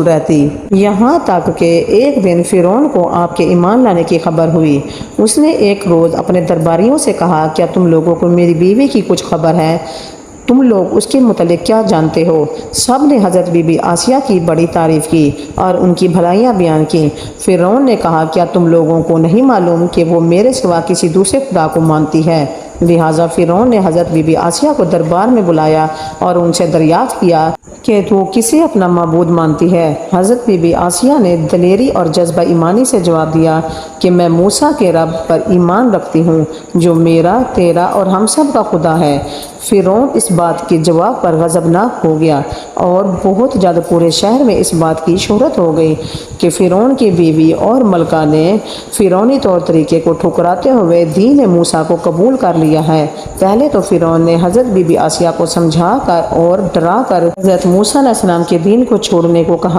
رہتی، یہاں تک کہ ایک دن فرعون کو آپ کے ایمان لانے کی خبر ہوئی۔ اس نے ایک روز اپنے درباریوں سے کہا، کیا تم لوگوں کو میری بیوی کی کچھ خبر ہے؟ تم لوگ اس کے متعلق کیا جانتے ہو؟ سب نے حضرت بی بی آسیہ کی بڑی تعریف کی اور ان کی بھلائیاں بیان کی۔ فرعون نے کہا، کیا تم لوگوں کو نہیں معلوم کہ وہ میرے سوا کسی دوسرے خدا کو مانتی ہے؟ لہٰذا فرعون نے حضرت بی بی آسیہ کو دربار میں بلایا اور ان سے دریافت کیا کہ وہ کسے اپنا معبود مانتی ہے۔ حضرت بی بی آسیہ نے دلیری اور جذبہ ایمانی سے جواب دیا کہ میں موسیٰ کے رب پر ایمان رکھتی ہوں، جو میرا، تیرا اور ہم سب کا خدا ہے۔ فرعون اس بات کے جواب پر غضبناک ہو گیا اور بہت جلد پورے شہر میں اس بات کی شہرت ہو گئی کہ فرعون کی بیوی اور ملکہ نے فرعونی طور طریقے کو ٹھکراتے ہوئے دین موسیٰ کو قبول کر لیا ہے۔ پہلے تو فرعون نے حضرت بی بی آسیہ کو سمجھا کر اور ڈرا کر حضرت موسیٰ علیہ السلام کے دین کو چھوڑنے کو کہا۔